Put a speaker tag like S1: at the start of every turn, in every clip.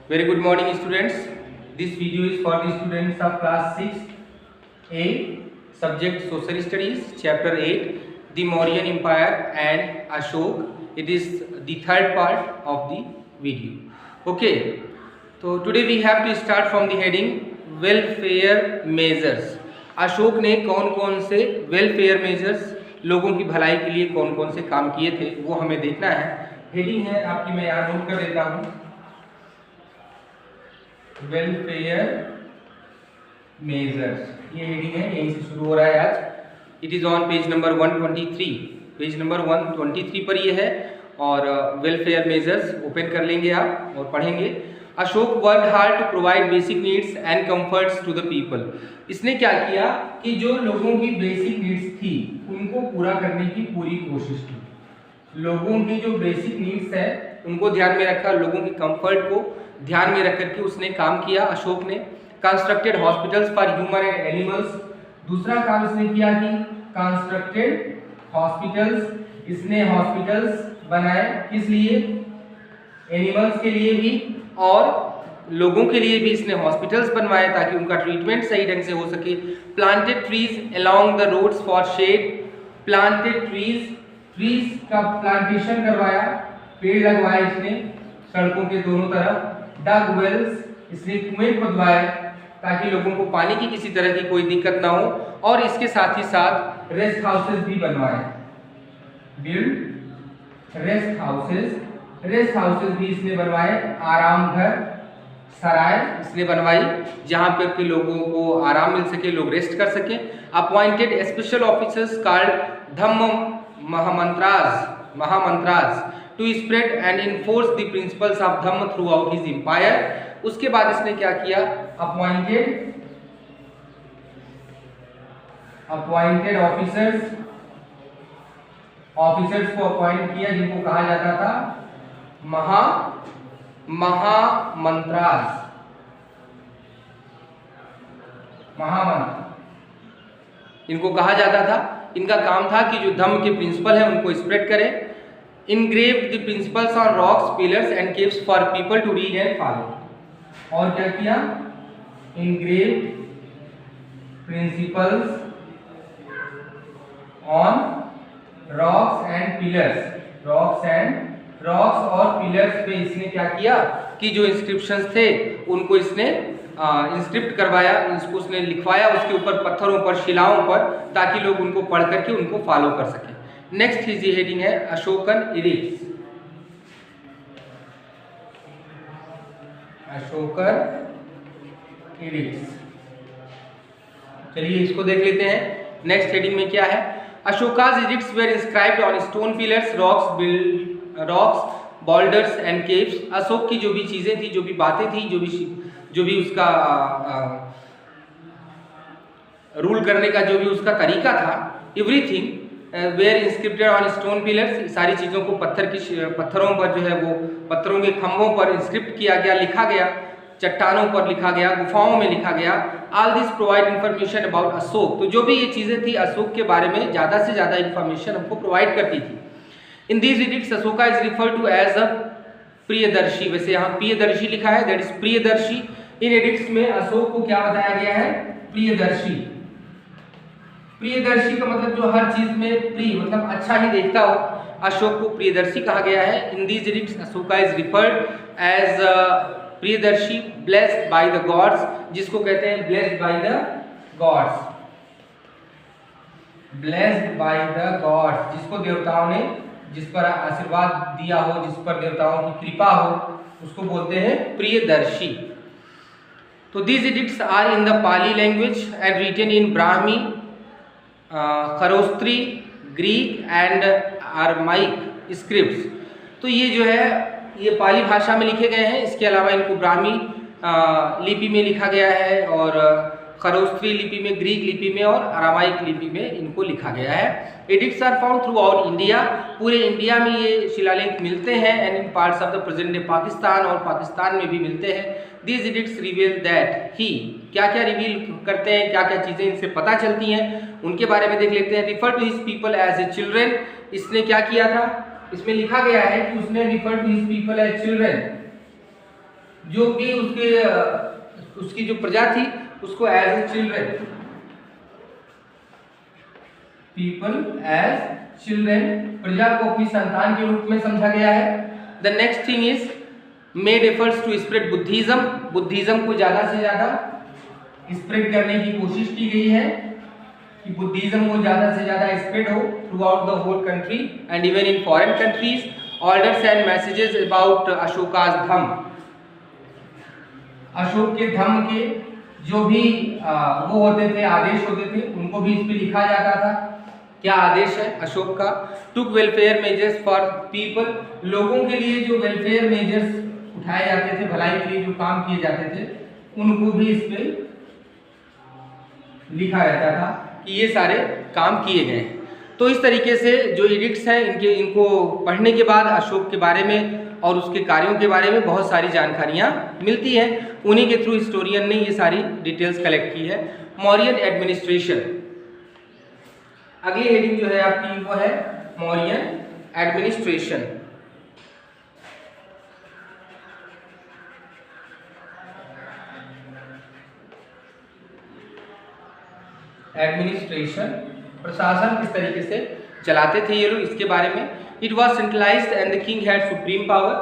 S1: Very good morning, students. This video is for the students of class 6A, subject Social Studies, chapter 8, the Mauryan Empire and Ashok. It is the third part of the video. Okay, so today we have to start from the heading welfare measures. Ashok ने कौन कौन से welfare measures, लोगों की भलाई के लिए कौन कौन से काम किए थे, वो हमें देखना है. हेडिंग है आपकी, मैं यहाँ नोट कर देता हूँ. वेलफेयर मेजर्स, ये हेडिंग है, यहीं से शुरू हो रहा है आज. It is on page number 123. Page number 123 पर ये है. और वेलफेयर मेजर्स ओपन कर लेंगे आप और पढ़ेंगे. Ashoka worked hard to provide basic needs and comforts to the people. इसने क्या किया कि जो लोगों की बेसिक नीड्स थी उनको पूरा करने की पूरी कोशिश की. लोगों की जो बेसिक नीड्स है उनको ध्यान में रखा, लोगों की कंफर्ट को ध्यान में रख करके उसने काम किया अशोक ने. Constructed hospitals for human and animals. दूसरा काम इसने किया कि कंस्ट्रक्टेड हॉस्पिटल्स, इसने हॉस्पिटल्स बनाए. किस लिए? एनिमल्स के लिए भी और लोगों के लिए भी इसने हॉस्पिटल्स बनवाए ताकि उनका ट्रीटमेंट सही ढंग से हो सके. Planted trees along the roads for shade. Planted trees का प्लांटेशन करवाया, पेड़ लगवाए इसने सड़कों के दोनों तरफ. डग वेल्स, इसने कुएं खुदवाए ताकि लोगों को पानी की किसी तरह की कोई दिक्कत ना हो. और इसके साथ ही साथ रेस्ट हाउसेस भी बनवाए. Build rest houses, rest houses भी इसने बनवाए. आराम घर, सराय इसने बनवाई जहां पर के लोगों को आराम मिल सके, लोग रेस्ट कर सके. Appointed special officers called Dhamma Mahamatras to spread and enforce the principles of Dhamma throughout his empire. उसके बाद इसने क्या किया? अपॉइंटेड ऑफिसर्स को अपॉइंट किया जिनको कहा जाता था महामंत्रास. इनको कहा जाता था. इनका काम था कि जो धम्म के प्रिंसिपल है उनको स्प्रेड करें. Engraved the principles on rocks, pillars and caves for people to read and follow. और क्या किया? Engraved principles on rocks and pillars. Rocks और पिलर्स पे इसने क्या किया कि जो इंस्क्रिप्शंस थे उनको इसने इंस्क्रिप्ट करवाया, इसको उसने लिखवाया उसके ऊपर, पत्थरों पर, शिलाओं पर, ताकि लोग उनको पढ़ करके उनको फॉलो कर सके. नेक्स्ट हिज हेडिंग है अशोकन एडिक्ट्स. अशोकर एडिक्ट्स, चलिए इसको देख लेते हैं. नेक्स्ट हेडिंग में क्या है? Ashoka's edicts were inscribed on stone pillars, rocks, boulders and caves. Ashoka की जो भी चीजें थी, जो भी बातें थी, जो भी उसका रूल करने का जो भी उसका तरीका था, everything were inscripted on stone pillars. सारी चीज़ों को पत्थरों पर जो है वो पत्थरों के खंभों पर इंस्क्रिप्ट किया गया, लिखा गया, चट्टानों पर लिखा गया, गुफाओं में लिखा गया. All this provide information about Ashok. तो जो भी ये चीज़ें थी अशोक के बारे में ज़्यादा से ज़्यादा इंफॉर्मेशन हमको प्रोवाइड करती थी. In these edicts Ashoka is refer to as a Priyadarshi. वैसे यहाँ प्रियदर्शी लिखा है, दैट इज प्रियदर्शी. इन एडिक्ट्स में अशोक को क्या बताया गया है? प्रियदर्शी. प्रियदर्शी का मतलब जो हर चीज में प्रिय मतलब अच्छा ही देखता हो, अशोक को प्रियदर्शी कहा गया है. In these edicts Ashoka is referred as Priyadarshi. Blessed by the gods, जिसको कहते हैं blessed by the gods. Blessed by the gods, जिसको देवताओं ने, जिस पर आशीर्वाद दिया हो, जिस पर देवताओं की कृपा हो, उसको बोलते हैं प्रियदर्शी. तो these edicts are in the Pali language and written in Brahmi, Kharosthi, Greek and Aramaic scripts. तो ये जो है ये पाली भाषा में लिखे गए हैं. इसके अलावा इनको ब्राह्मी लिपि में लिखा गया है और खरोस्त्री लिपि में, ग्रीक लिपि में और आरामाइक लिपि में इनको लिखा गया है. Edicts are found throughout India. पूरे इंडिया में ये शिलालेख मिलते हैं and in parts of the present day Pakistan, और पाकिस्तान में भी मिलते हैं. These edicts reveal that he, क्या क्या रिवील करते हैं, क्या क्या चीज़ें इनसे पता चलती हैं, उनके बारे में देख लेते हैं. Refer to his people as a children. इसने क्या किया था? इसमें लिखा गया है कि उसने refer to his people as children. जो भी उसकी जो प्रजा थी उसको as a children, people as children, प्रजा को अपनी संतान के रूप में समझा गया है। The next thing is made efforts to spread Buddhism, Buddhism को ज्यादा से ज्यादा स्प्रेड करने की कोशिश की गई है कि बुद्धिज्म को ज्यादा से ज्यादा स्प्रेड हो throughout the whole country and even in foreign countries. Orders and messages about Ashoka's Dhamma, Ashoka के धम्म के जो भी वो होते थे, आदेश होते थे, उनको भी इस पे लिखा जाता था। क्या आदेश है अशोक का? टुक वेलफेयर मेजर्स फॉर पीपल, लोगों के लिए जो वेलफेयर मेजर्स उठाए जाते थे, भलाई के लिए जो काम किए जाते थे, उनको भी इस पे लिखा रहता था कि ये सारे काम किए गए। तो इस तरीके से जो एडिक्ट्स हैं इनको पढ़ने के बाद अशोक के बारे में और उसके कार्यों के बारे में बहुत सारी जानकारियाँ मिलती हैं। उन्हीं के थ्रू हिस्टोरियन ने ये सारी डिटेल्स कलेक्ट की है। मौर्यन एडमिनिस्ट्रेशन, अगली हेडिंग जो है आपकी वो है मौर्यन एडमिनिस्ट्रेशन। एडमिनिस्ट्रेशन, प्रशासन किस तरीके से चलाते थे ये लोग, इसके बारे में। It was centralised and the king had supreme power,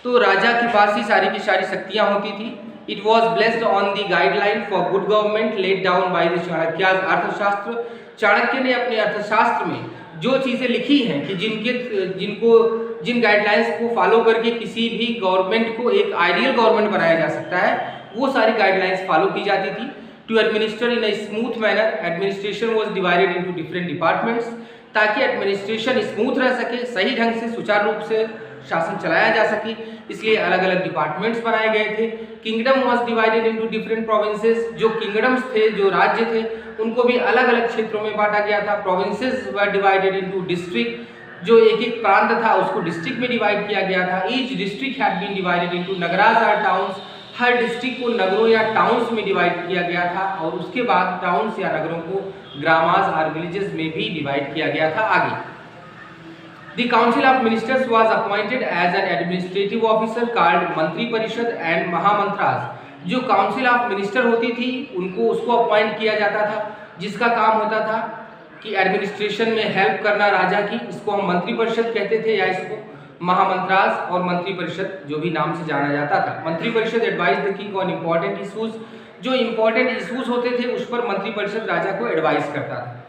S1: तो राजा के पास ही सारी की सारी शक्तियां होती थी। It was blessed on the guideline for good government laid down by the Chanakya अर्थशास्त्र, चाणक्य ने अपने अर्थशास्त्र में जो चीज़ें लिखी हैं कि जिन गाइडलाइंस को फॉलो करके किसी भी गवर्नमेंट को एक आइडियल गवर्नमेंट बनाया जा सकता है, वो सारी गाइडलाइंस फॉलो की जाती थी। To administer in a smooth manner, administration was divided into different departments, ताकि एडमिनिस्ट्रेशन स्मूथ रह सके, सही ढंग से सुचारू रूप से शासन चलाया जा सके, इसलिए अलग अलग डिपार्टमेंट्स बनाए गए थे। Kingdom was divided into different provinces, जो किंगडम्स थे, जो राज्य थे, उनको भी अलग अलग क्षेत्रों में बांटा गया था। Provinces were divided into district, जो एक एक प्रांत था उसको डिस्ट्रिक्ट में डिवाइड किया गया था। Each district had been divided into Nagaras और टाउन्स, हर डिस्ट्रिक्ट को नगरों या टाउन्स में डिवाइड किया गया था, और उसके बाद टाउन्स या नगरों को ग्रामास और विलेजेस में भी डिवाइड किया गया था। आगे The Council of Ministers was appointed as an administrative officer called मंत्री परिषद एंड महामंत्रास, जो काउंसिल ऑफ मिनिस्टर होती थी उनको उसको अपॉइंट किया जाता था, जिसका काम होता था कि एडमिनिस्ट्रेशन में हेल्प करना राजा की, इसको हम मंत्री परिषद कहते थे या इसको महामंत्रास और मंत्री परिषद जो भी नाम से जाना जाता था। मंत्री परिषद advise the king on important issues, जो इम्पोर्टेंट इशूज होते थे उस पर मंत्री परिषद राजा को एडवाइस करता था।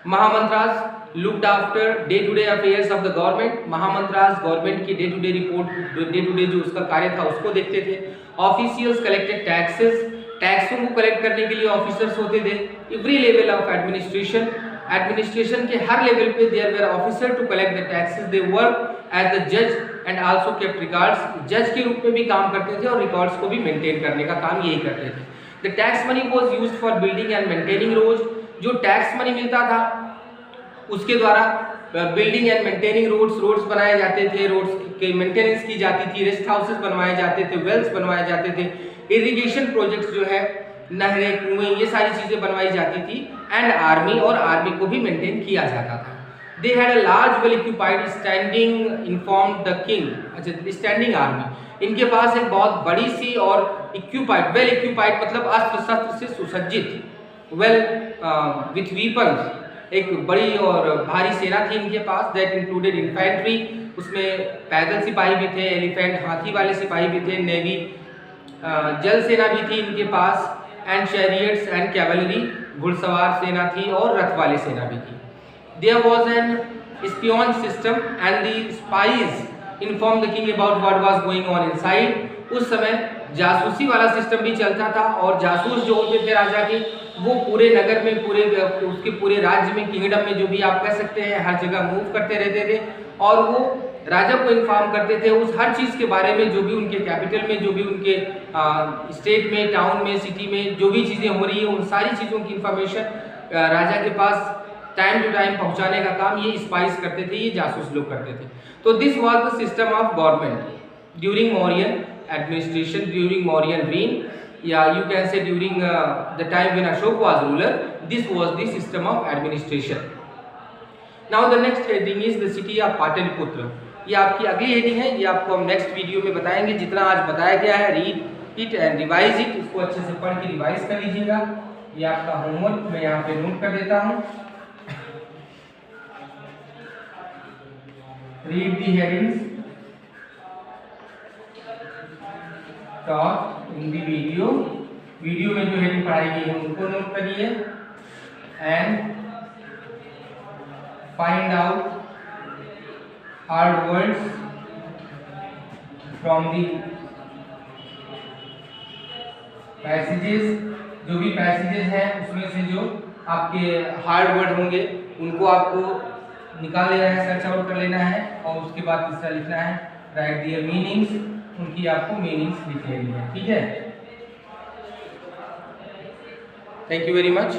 S1: Mahamatras looked after day to day affairs of the government, Mahamatras government की day to day report, day to day जो उसका कार्य था उसको देखते थे। ऑफिशियल्स कलेक्टेड टैक्सेस, टैक्सों को कलेक्ट करने के लिए ऑफिसर्स होते थे। Every level of administration, administration के हर लेवल पे there were officer to collect the taxes, they work as the जज एंड आल्सो केप्ट रिकॉर्ड्स, जज के रूप में भी काम करते थे और रिकॉर्ड्स को भी मेंटेन करने का काम यही करते थे। The tax money was used for building and maintaining roads, जो टैक्स मनी मिलता था उसके द्वारा बिल्डिंग एंड मेंटेनिंग रोड्स बनाए जाते थे, रोड्स के मेंटेनेंस की जाती थी, रेस्ट हाउसेस बनवाए जाते थे, वेल्स बनवाए जाते थे, इरिगेशन प्रोजेक्ट्स जो है नहरें, कुएं, ये सारी चीज़ें बनवाई जाती थी। एंड आर्मी, और आर्मी को भी मेंटेन किया जाता था। They had a large well equipped standing inform the king, अच्छा स्टैंडिंग आर्मी, इनके पास एक बहुत बड़ी सी और इक्विपाइड, वेल इक्विपाइड मतलब अस्त्र शस्त्र से सुसज्जित, वेल विथ वीपन्स, एक बड़ी और भारी सेना थी इनके पास। दैट इंक्लूडेड इन्फेंट्री, उसमें पैदल सिपाही भी थे, एलिफेंट हाथी वाले सिपाही भी थे, नेवी जल सेना भी थी इनके पास, एंड चैरियट्स एंड कैवलरी, घुड़सवार सेना थी और रथ वाली सेना भी थी। There was an espionage system and the spies inform the king about what was going on inside, उस समय जासूसी वाला सिस्टम भी चलता था, और जासूस जो होते थे राजा के, वो पूरे नगर में, उसके पूरे राज्य में, किंगडम में, जो भी आप कह सकते हैं, हर जगह मूव करते रहते थे, और वो राजा को इन्फॉर्म करते थे उस हर चीज़ के बारे में, जो भी उनके कैपिटल में, जो भी उनके स्टेट में, टाउन में, सिटी में जो भी चीज़ें हो रही है, उन सारी चीज़ों की इंफॉर्मेशन राजा के पास टाइम टू टाइम पहुंचाने का काम ये स्पाइस करते थे, ये जासूस लोग करते थे। तो this was the system of government during Mauryan administration, during Mauryan reign, या you can say during the time when Ashok was ruler, this was the system of administration. Now the next heading is the city of Pataliputra. ये आपकी अगली heading है, ये आपको हम next video में बताएंगे। जितना आज बताया गया है, read it and revise it, इसको अच्छे से पढ़ के रिवाइज कर लीजिएगा। ये आपका होमवर्क मैं यहाँ पे नोट कर देता हूँ। Read the headings taught in the video, video में जो हेडिंग पढ़ाई गई है उनको नोट करिए and find out hard words from the passages, जो भी पैसेजेस हैं उसमें से जो आपके हार्ड वर्ड होंगे उनको आपको निकाल लेना है, सर्च आउट कर लेना है। और उसके बाद तीसरा लिखना है राइट देयर मीनिंग्स, उनकी आपको मीनिंग्स लिख लेनी है। ठीक है, थैंक यू वेरी मच।